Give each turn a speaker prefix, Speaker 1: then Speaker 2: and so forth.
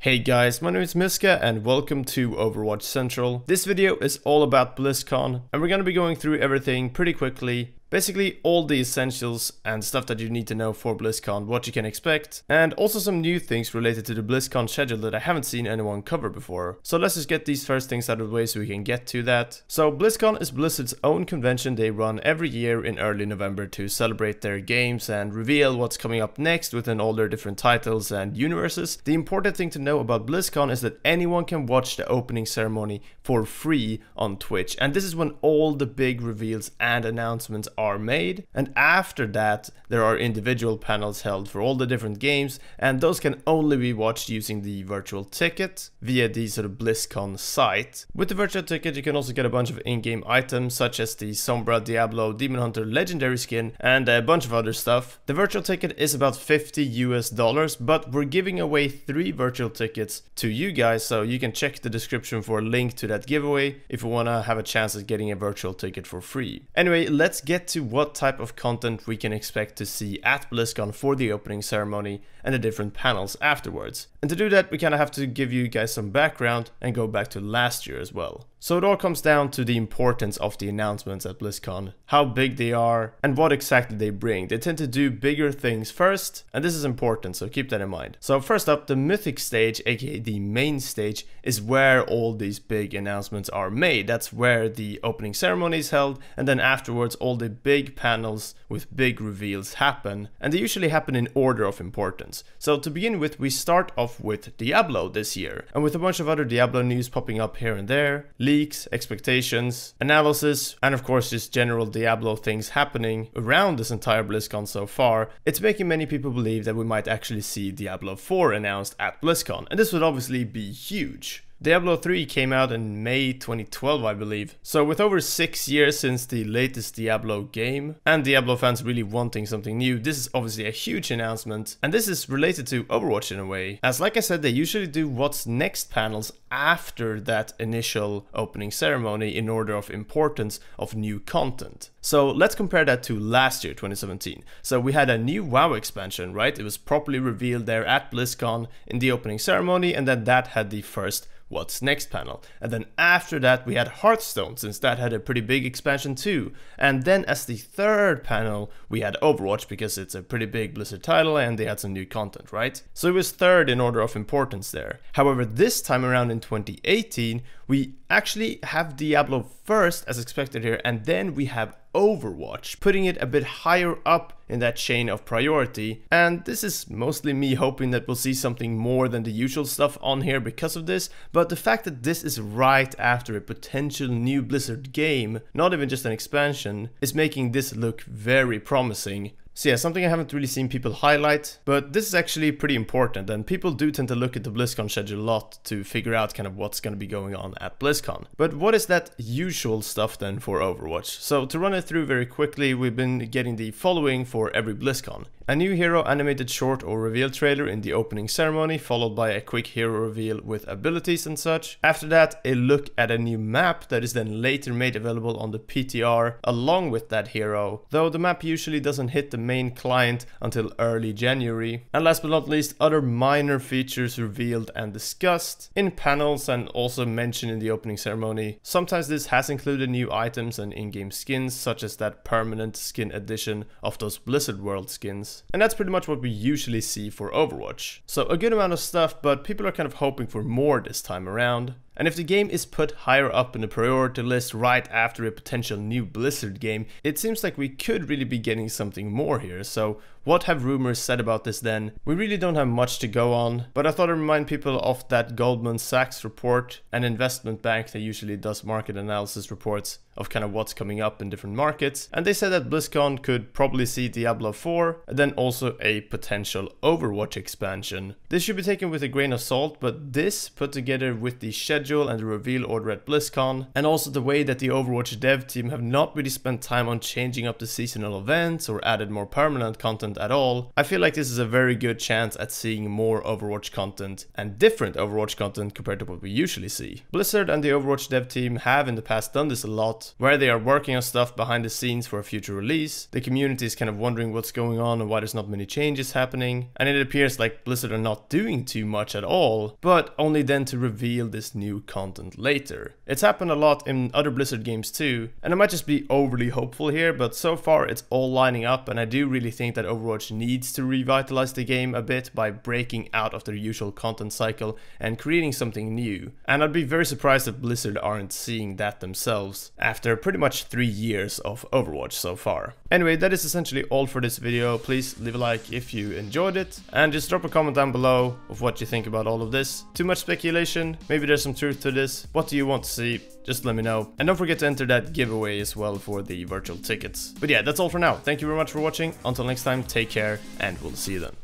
Speaker 1: Hey guys, my name is Miska and welcome to Overwatch Central. This video is all about Blizzcon and we're gonna be going through everything pretty quickly. Basically all the essentials and stuff that you need to know for Blizzcon, what you can expect, and also some new things related to the Blizzcon schedule that I haven't seen anyone cover before. So let's just get these first things out of the way so we can get to that. So Blizzcon is Blizzard's own convention they run every year in early November to celebrate their games and reveal what's coming up next within all their different titles and universes. The important thing to know about BlizzCon is that anyone can watch the opening ceremony for free on Twitch, and this is when all the big reveals and announcements are made, and after that there are individual panels held for all the different games, and those can only be watched using the virtual ticket via the sort of BlizzCon site. With the virtual ticket you can also get a bunch of in-game items such as the Sombra, Diablo, Demon Hunter legendary skin and a bunch of other stuff. The virtual ticket is about $50 but we're giving away 3 virtual tickets to you guys, so you can check the description for a link to that giveaway if you want to have a chance at getting a virtual ticket for free. Anyway, let's get to what type of content we can expect to see at BlizzCon for the opening ceremony and the different panels afterwards. And to do that we kind of have to give you guys some background and go back to last year as well. So it all comes down to the importance of the announcements at BlizzCon, how big they are and what exactly they bring. They tend to do bigger things first, and this is important, so keep that in mind. So first up, the Mythic stage, aka the main stage, is where all these big announcements are made. That's where the opening ceremony is held, and then afterwards all the big panels with big reveals happen, and they usually happen in order of importance. So to begin with, we start off with Diablo this year, and with a bunch of other Diablo news popping up here and there, leaks, expectations, analysis, and of course just general Diablo things happening around this entire BlizzCon so far, it's making many people believe that we might actually see Diablo 4 announced at BlizzCon, and this would obviously be huge. Diablo 3 came out in May 2012, I believe. So with over 6 years since the latest Diablo game, and Diablo fans really wanting something new, this is obviously a huge announcement. And this is related to Overwatch in a way, as like I said, they usually do what's next panels after that initial opening ceremony in order of importance of new content. So let's compare that to last year, 2017. So we had a new WoW expansion, right? It was properly revealed there at BlizzCon in the opening ceremony, and then that had the first What's Next panel. And then after that we had Hearthstone, since that had a pretty big expansion too. And then as the third panel we had Overwatch, because it's a pretty big Blizzard title and they had some new content, right? So it was third in order of importance there. However, this time around in 2018 we actually have Diablo first as expected here, and then we have Overwatch, putting it a bit higher up in that chain of priority. And this is mostly me hoping that we'll see something more than the usual stuff on here because of this, but the fact that this is right after a potential new Blizzard game, not even just an expansion, is making this look very promising. So yeah, something I haven't really seen people highlight, but this is actually pretty important, and people do tend to look at the BlizzCon schedule a lot to figure out kind of what's going to be going on at BlizzCon. But what is that usual stuff then for Overwatch? So to run it through very quickly, we've been getting the following for every BlizzCon. A new hero animated short or reveal trailer in the opening ceremony, followed by a quick hero reveal with abilities and such. After that, a look at a new map that is then later made available on the PTR along with that hero, though the map usually doesn't hit the main client until early January. And last but not least, other minor features revealed and discussed in panels and also mentioned in the opening ceremony. Sometimes this has included new items and in-game skins, such as that permanent skin edition of those Blizzard World skins. And that's pretty much what we usually see for Overwatch. So a good amount of stuff, but people are kind of hoping for more this time around. And if the game is put higher up in the priority list right after a potential new Blizzard game, it seems like we could really be getting something more here. So what have rumors said about this then? We really don't have much to go on, but I thought I'd remind people of that Goldman Sachs report, an investment bank that usually does market analysis reports of kind of what's coming up in different markets. And they said that BlizzCon could probably see Diablo 4 and then also a potential Overwatch expansion. This should be taken with a grain of salt, but this put together with the schedule and the reveal order at BlizzCon, and also the way that the Overwatch dev team have not really spent time on changing up the seasonal events or added more permanent content at all, I feel like this is a very good chance at seeing more Overwatch content and different Overwatch content compared to what we usually see. Blizzard and the Overwatch dev team have in the past done this a lot lot, where they are working on stuff behind the scenes for a future release. The community is kind of wondering what's going on and why there's not many changes happening, and it appears like Blizzard are not doing too much at all, but only then to reveal this new content later. It's happened a lot in other Blizzard games too, and I might just be overly hopeful here, but so far it's all lining up, and I do really think that Overwatch needs to revitalize the game a bit by breaking out of their usual content cycle and creating something new. And I'd be very surprised if Blizzard aren't seeing that themselves after pretty much 3 years of Overwatch so far. Anyway, that is essentially all for this video. Please leave a like if you enjoyed it, and just drop a comment down below of what you think about all of this. Too much speculation? Maybe there's some truth to this? What do you want to see? Just let me know. And don't forget to enter that giveaway as well for the virtual tickets. But yeah, that's all for now. Thank you very much for watching. Until next time, take care, and we'll see you then.